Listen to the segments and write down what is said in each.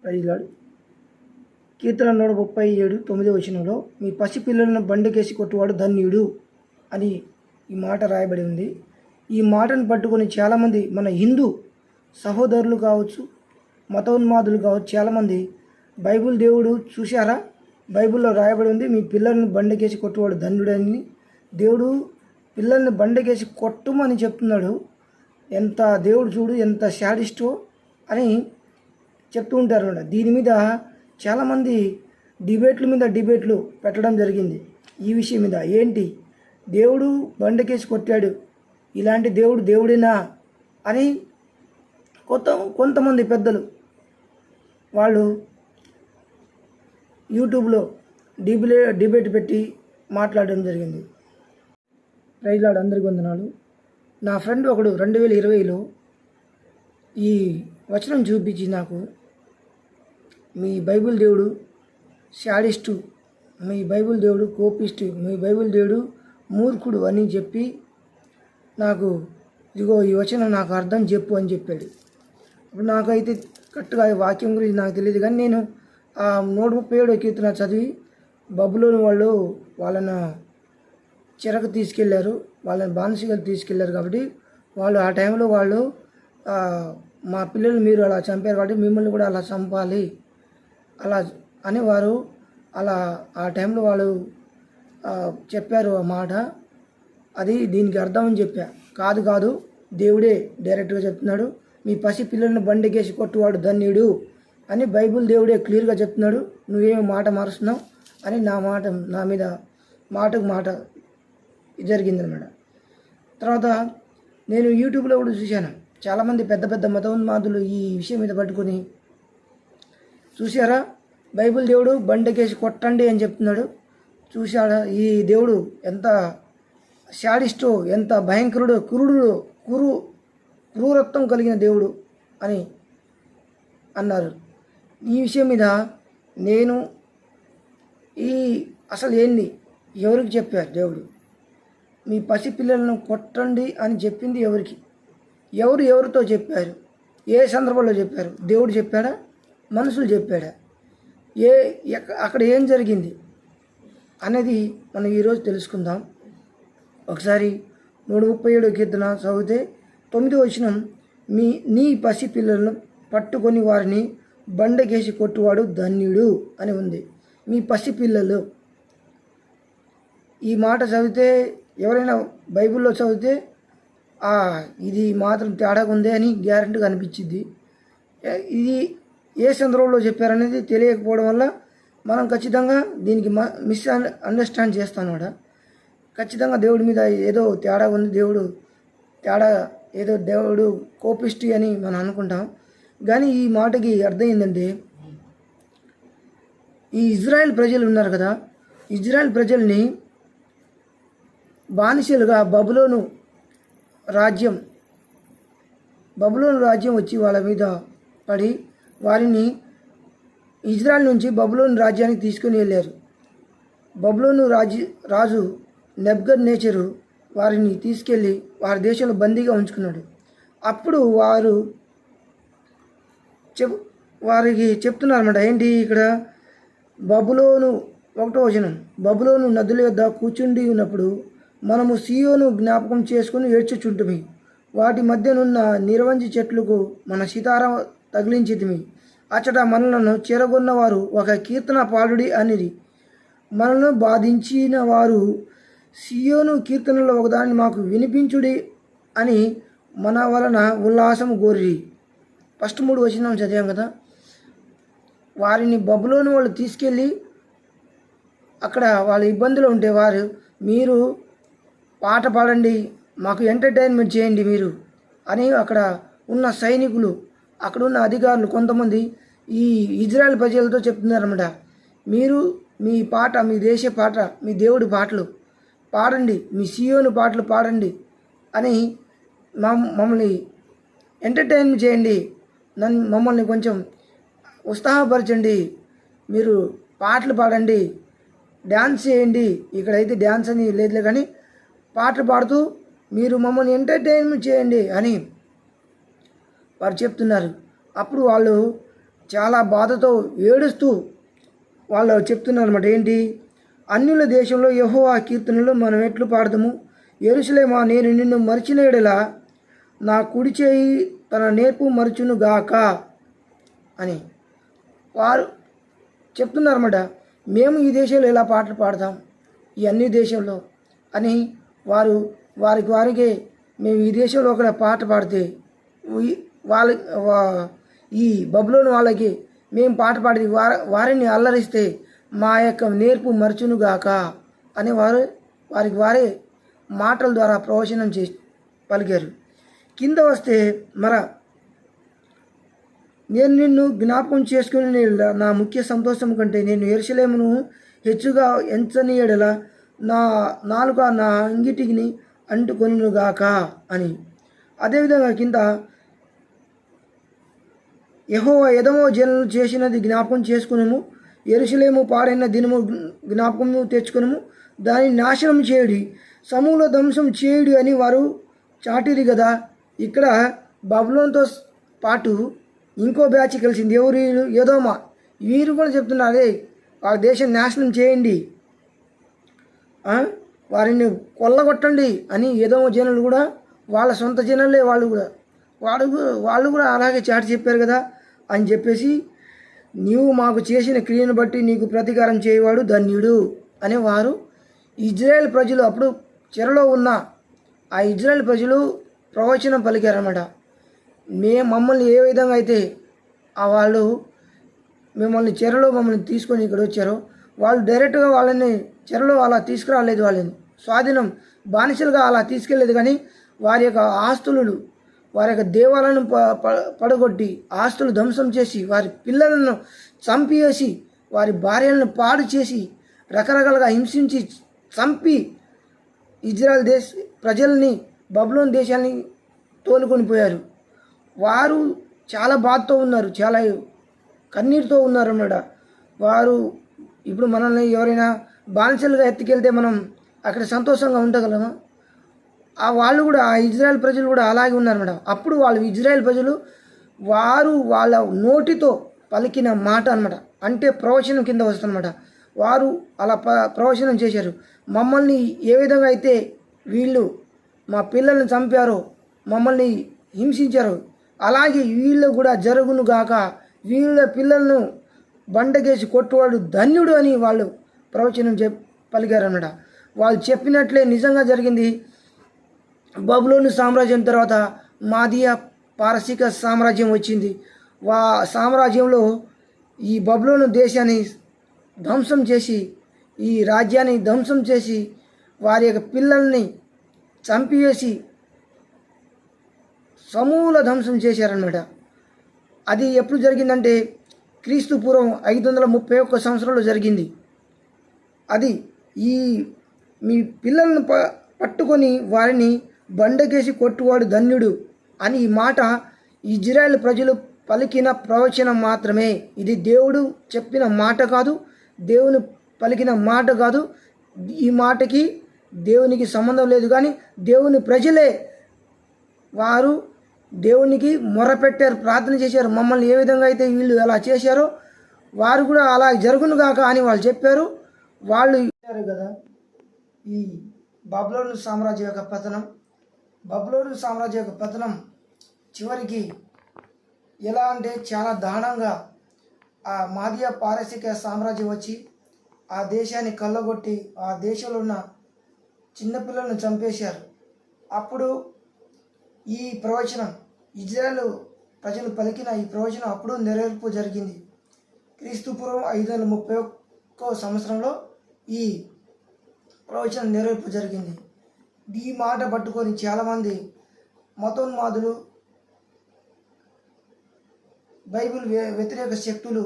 ప్రైజ్లాడు. కీర్తన 137 9వ వచనంలో మీ పసిపిల్లలను బండకేసి కొట్టువాడు ధన్యుడు అని ఈ మాట రాయబడి ఉంది. ఈ మాటను పట్టుకొని చాలామంది మన హిందూ సహోదరులు కావచ్చు, మతోన్మాదులు కావచ్చు, చాలామంది బైబిల్ దేవుడు చూశారా, బైబిల్లో రాయబడి ఉంది మీ పిల్లలను బండకేసి కొట్టువాడు ధన్యుడని. దేవుడు పిల్లల్ని బండకేసి కొట్టుమని చెప్తున్నాడు. ఎంత దేవుడు చూడు ఎంత శాడిస్టో అని చెప్తూ ఉంటారు. దీని మీద చాలామంది డిబేట్లు పెట్టడం జరిగింది. ఈ విషయం మీద ఏంటి దేవుడు బండకేసి కొట్టాడు, ఇలాంటి దేవుడేనా అని కొంతమంది పెద్దలు వాళ్ళు యూట్యూబ్లో డిబేట్ పెట్టి మాట్లాడడం జరిగింది. ప్రైజ్లాడ్, అందరికీ వందనాలు. నా ఫ్రెండ్ ఒకడు 2020లో ఈ వచనం చూపించి నాకు మీ బైబిల్ దేవుడు శాడిస్టు, మీ బైబిల్ దేవుడు కోపిస్టు, మీ బైబిల్ దేవుడు మూర్ఖుడు అని చెప్పి నాకు ఇదిగో ఈ వచనం నాకు అర్థం చెప్పు అని చెప్పాడు. ఇప్పుడు నాకైతే కరెక్ట్గా ఈ వాక్యం గురించి నాకు తెలియదు, కానీ నేను ఆ 137వ కీర్తన చదివి బబులోని వాళ్ళు వాళ్ళను చెరకు తీసుకెళ్లారు, వాళ్ళని బానిసగా తీసుకెళ్లారు. కాబట్టి వాళ్ళు ఆ టైంలో వాళ్ళు మా పిల్లలు మీరు అలా చంపారు కాబట్టి మిమ్మల్ని కూడా అలా చంపాలి అలా అని వారు అలా ఆ టైంలో వాళ్ళు చెప్పారు ఆ మాట. అది దీనికి అర్థం అని చెప్పా. కాదు దేవుడే డైరెక్ట్గా చెప్తున్నాడు. మీ పసి పిల్లలను బండకేసి కొట్టువాడు ధన్యుడు అని బైబిల్ దేవుడే క్లియర్గా చెప్తున్నాడు. నువ్వేమి మాట మారుస్తున్నావు అని నా మీద మాటకు మాట జరిగిందనమాట. తర్వాత నేను యూట్యూబ్లో కూడా చూశాను, చాలామంది పెద్ద మతోన్మాదులు ఈ విషయం మీద పట్టుకొని చూశారా బైబిల్ దేవుడు బండకేసి కొట్టండి అని చెప్తున్నాడు. చూశాడా ఈ దేవుడు ఎంత శాడిస్టో, ఎంత భయంకరుడు, క్రూరత్వం కలిగిన దేవుడు అని అన్నారు. ఈ విషయం మీద నేను అసలు ఏంది ఎవరికి చెప్పారు దేవుడు మీ పసిపిల్లలను కొట్టండి అని చెప్పింది ఎవరికి, ఎవరితో చెప్పారు, ఏ సందర్భంలో చెప్పారు, దేవుడు చెప్పాడా, మనుషులు చెప్పాడా, అక్కడ ఏం జరిగింది అనేది మనం ఈరోజు తెలుసుకుందాం. ఒకసారి 137వ కీర్తన చదివితే 9వ వచనం నీ పసిపిల్లలను పట్టుకొని వారిని బండకేసి కొట్టువాడు ధన్యుడు అని ఉంది. మీ పసిపిల్లలు ఈ మాట చదివితే ఎవరైనా బైబిల్లో చదివితే ఇది మాత్రం తేడాగా ఉంది అని గ్యారెంటీగా అనిపించింది. ఇది ఏ సందర్భంలో చెప్పారనేది తెలియకపోవడం వల్ల మనం ఖచ్చితంగా దీనికి అండర్స్టాండ్ చేస్తాం కూడా. ఖచ్చితంగా దేవుడి మీద ఏదో తేడా ఉంది, దేవుడు కోపిష్టి అని మనం అనుకుంటాం. కానీ ఈ మాటకి అర్థం ఏంటంటే ఈ ఇజ్రాయెల్ ప్రజలు ఉన్నారు కదా, ఇజ్రాయెల్ ప్రజల్ని బానిసలుగా బబులోను రాజ్యం వచ్చి వాళ్ళ మీద పడి వారిని ఇజ్రాయెల్ నుంచి బబులోను రాజ్యానికి తీసుకుని వెళ్ళారు. బబులోను రాజు నెబుకద్నెజరు వారిని తీసుకెళ్ళి వారి దేశంలో బందీగా ఉంచుకున్నాడు. అప్పుడు వారికి చెప్తున్నారన్నమాట, ఏంటి ఇక్కడ బబులోను 1వ వచనం బబులోను నదుల యొద్ద కూర్చుండి ఉన్నప్పుడు మనము సీయోను జ్ఞాపకం చేసుకుని ఏడ్చుచుంటుమి, వాటి మధ్యనున్న నిర్వంజి చెట్లకు మన సితార తగిలించితిమి, అచ్చట మనలను చెరగొన్న వారు ఒక కీర్తన పాడుడి అనిరి, మనను బాధించిన వారు సీయోను కీర్తనలో ఒకదాన్ని మాకు వినిపించుడి అని మన వలన ఉల్లాసము గోరిరి. ఫస్ట్ 3 వచనం చదివాం కదా. వారిని బబులోను వాళ్ళు తీసుకెళ్ళి అక్కడ వాళ్ళ ఇబ్బందులు ఉంటే మీరు పాట పాడండి, మాకు ఎంటర్టైన్మెంట్ చేయండి మీరు అని అక్కడ ఉన్న సైనికులు, అక్కడ ఉన్న అధికారులు కొంతమంది ఈ ఇజ్రాయెల్ ప్రజలతో చెప్తున్నారన్నమాట, మీరు మీ పాట, మీ దేశ పాట, మీ దేవుడి పాటలు పాడండి, మీ సీయోను పాటలు పాడండి అని మమ్మల్ని ఎంటర్టైన్మెంట్ చేయండి, మమ్మల్ని కొంచెం ఉత్సాహపరచండి, మీరు పాటలు పాడండి, డ్యాన్స్ చేయండి. ఇక్కడైతే డ్యాన్స్ అని లేదులే, కానీ పాటలు పాడుతూ మీరు మమ్మల్ని ఎంటర్టైన్మెంట్ చేయండి అని వారు చెప్తున్నారు. అప్పుడు వాళ్ళు చాలా బాధతో ఏడుస్తూ వాళ్ళు చెప్తున్నారు అన్నమాట. ఏంటి? అన్యుల దేశంలో యెహోవా కీర్తనలు మనం ఎట్లు పాడదాము? యెరూషలేమా, నేను నిన్ను మరిచిన ఎడల నా కుడి చేయి తన నేర్పు మరుచును గాక అని వారు చెప్తున్నారన్నమాట. మేము ఈ దేశంలో ఎలా పాటలు పాడతాం, ఈ అన్ని దేశంలో అని వారికి మేము ఈ దేశంలో ఒక పాట పాడితే వాళ్ళ ఈ బబులోని వాళ్ళకి మేము పాట పాడి వారిని అల్లరిస్తే మా యొక్క నేర్పు మరచునుగాక అని వారికి వారే మాటల ద్వారా ప్రవచనం పలికారు. కింద వస్తే నేను నిన్ను జ్ఞాపకం చేసుకుని నా ముఖ్య సంతోషం కంటే నేను యెరూషలేమును హెచ్చుగా ఎంచని ఎడల నా నాలుక నా అంగిటిని అంటుకొనుగాక అని. అదేవిధంగా కింద యెహోవా ఎదమో జనులు చేసినది జ్ఞాపకం చేసుకునము, యెరూషలేము పాడైన దినము జ్ఞాపకము తెచ్చుకునము, దాన్ని నాశనం చేయుడి, సమూల ధ్వంసం చేయుడి అని వారు చాటిరి కదా. ఇక్కడ బబులోన్తో పాటు ఇంకో బ్యాచ్ కలిసింది. ఎవరు? ఎదోమా. వీరు కూడా చెప్తున్నారు, వాళ్ళ దేశం నాశనం చేయండి, వారిని కొల్లగొట్టండి అని ఎదోమ జనులు కూడా, వాళ్ళ సొంత జనులే వాళ్ళు కూడా అలాగే చాటి చెప్పారు కదా అని చెప్పేసి, నీవు మాకు చేసిన క్రియను బట్టి నీకు ప్రతీకారం చేయవాడు ధన్యుడు అని వారు ఇజ్రాయెల్ ప్రజలు అప్పుడు చెరలో ఉన్న ఆ ఇజ్రాయెల్ ప్రజలు ప్రవచనం పలికారన్నమాట. మమ్మల్ని ఏ విధంగా అయితే వాళ్ళు మమ్మల్ని తీసుకొని ఇక్కడ వచ్చారో, వాళ్ళు డైరెక్ట్గా వాళ్ళని చెరలో అలా తీసుకురాలేదు, వాళ్ళని స్వాధీనం బానిసలుగా అలా తీసుకెళ్ళలేదు. కానీ వారి యొక్క ఆస్తులు, వారి యొక్క దేవాలను పడగొట్టి ఆస్తులు ధ్వంసం చేసి, వారి పిల్లలను చంపివేసి, వారి భార్యలను పాడు చేసి, రకరకాలుగా హింసించి చంపి ఇజ్రాయెల్ ప్రజల్ని బబులోన్ దేశాన్ని తోలుకొని పోయారు. వారు చాలా బాధతో ఉన్నారు, చాలా కన్నీటితో ఉన్నారు అన్నమాట. వారు ఇప్పుడు మనల్ని ఎవరైనా బానిసలుగా ఎత్తుకెళ్తే మనం అక్కడ సంతోషంగా ఉండగలమా? వాళ్ళు కూడా, ఆ ఇజ్రాయెల్ ప్రజలు కూడా అలాగే ఉన్నారన్నమాట. అప్పుడు వాళ్ళు ఇజ్రాయెల్ ప్రజలు వాళ్ళ నోటితో పలికిన మాట అన్నమాట, అంటే ప్రవచనం కింద వస్తుందన్నమాట. వారు అలా ప్రవచనం చేశారు. మమ్మల్ని ఏ విధంగా అయితే వీళ్ళు మా పిల్లల్ని చంపారో, మమ్మల్ని హింసించారో, అలాగే వీళ్ళు కూడా జరుగును గాక, వీళ్ళ పిల్లలను బండకేసి కొట్టువాడు ధన్యుడు అని వాళ్ళు ప్రవచనం పలికారన్నమాట. వాళ్ళు చెప్పినట్లే నిజంగా జరిగింది. బబులోను సామ్రాజ్యం తర్వాత మాదియా పారసీక సామ్రాజ్యం వచ్చింది. సామ్రాజ్యంలో ఈ బబులోను దేశాన్ని ధ్వంసం చేసి, ఈ రాజ్యాన్ని ధ్వంసం చేసి, వారి యొక్క పిల్లల్ని చంపివేసి సమూల ధ్వంసం చేశారన్నమాట. అది ఎప్పుడు జరిగిందంటే క్రీస్తు పూర్వం 531 సంవత్సరంలో జరిగింది. అది మీ పిల్లలను పట్టుకొని వారిని బండకేసి కొట్టువాడు ధన్యుడు అని ఈ మాట ఇజ్రాయెల్ ప్రజలు పలికిన ప్రవచనం మాత్రమే. ఇది దేవుడు చెప్పిన మాట కాదు, దేవుని పలికిన మాట కాదు. ఈ మాటకి దేవునికి సంబంధం లేదు. కానీ దేవుని ప్రజలే వారు దేవునికి మొరపెట్టారు, ప్రార్థన చేశారు. మమ్మల్ని ఏ విధంగా అయితే వీళ్ళు అలా చేశారో వారు కూడా అలా జరుగును గాక అని వాళ్ళు చెప్పారు. వాళ్ళు ఇచ్చారు కదా. ఈ బబులోను సామ్రాజ్యం యొక్క పతనం చివరికి ఎలా అంటే చాలా దారుణంగా ఆ మాదియా పారసీక సామ్రాజ్యం వచ్చి ఆ దేశాన్ని కళ్ళగొట్టి ఆ దేశంలో ఉన్న చిన్నపిల్లలను చంపేశారు. అప్పుడు ఈ ప్రవచనం ఇజ్రాయెల్ ప్రజలు పలికిన ఈ ప్రవచనం అప్పుడు నెరవేర్పు జరిగింది. క్రీస్తు పూర్వం 531 సంవత్సరంలో ఈ ప్రవచనం నెరవేర్పు జరిగింది. ఈ మాట పట్టుకొని చాలామంది మతోన్మాదులు, బైబిల్ వ్యతిరేక శక్తులు,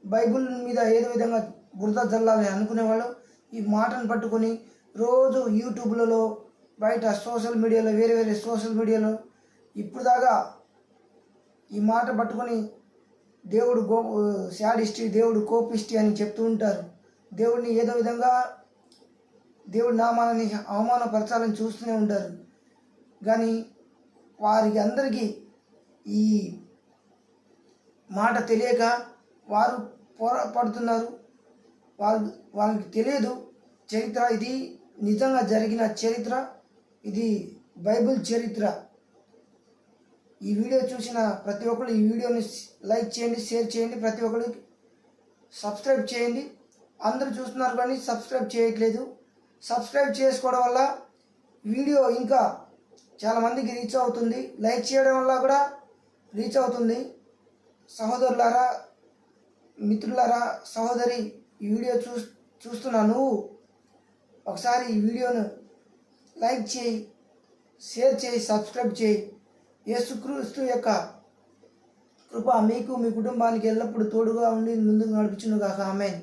బైబిల్ మీద ఏదో విధంగా బురద జల్లాలని అనుకునేవాళ్ళు ఈ మాటను పట్టుకొని రోజు యూట్యూబ్లలో, బయట సోషల్ మీడియాలో, వేరే సోషల్ మీడియాలో ఇప్పుడు దాకా ఈ మాట పట్టుకొని దేవుడు శాడిస్టి, దేవుడు కోపిష్టి అని చెప్తూ ఉంటారు. దేవుడిని ఏదో విధంగా దేవుడి నామాన్ని అవమానపరచాలని చూస్తూనే ఉంటారు. కానీ వారికి అందరికీ ఈ మాట తెలియక వారు పోరాడుతున్నారు. వాళ్ళకి తెలియదు చరిత్ర, ఇది నిజంగా జరిగిన చరిత్ర, ఇది బైబిల్ చరిత్ర. ఈ వీడియో చూసిన ప్రతి ఒక్కరు ఈ వీడియోని లైక్ చేయండి, షేర్ చేయండి, ప్రతి ఒక్కరికి సబ్స్క్రైబ్ చేయండి. అందరూ చూస్తున్నారు కానీ సబ్స్క్రైబ్ చేయట్లేదు. సబ్స్క్రైబ్ చేసుకోవడం వల్ల వీడియో ఇంకా చాలామందికి రీచ్ అవుతుంది. లైక్ చేయడం వల్ల కూడా రీచ్ అవుతుంది. సహోదరులారా, మిత్రులారా, సహోదరి, ఈ వీడియో చూస్తున్నా నువ్వు ఒకసారి ఈ వీడియోను లైక్ చేయి, షేర్ చేయి, సబ్స్క్రైబ్ చేయి. యేసుక్రీస్తు యొక్క కృప మీకు మీ కుటుంబానికి ఎల్లప్పుడూ తోడుగా ఉండి ముందుకు నడిపించును గాక. ఆమేన్.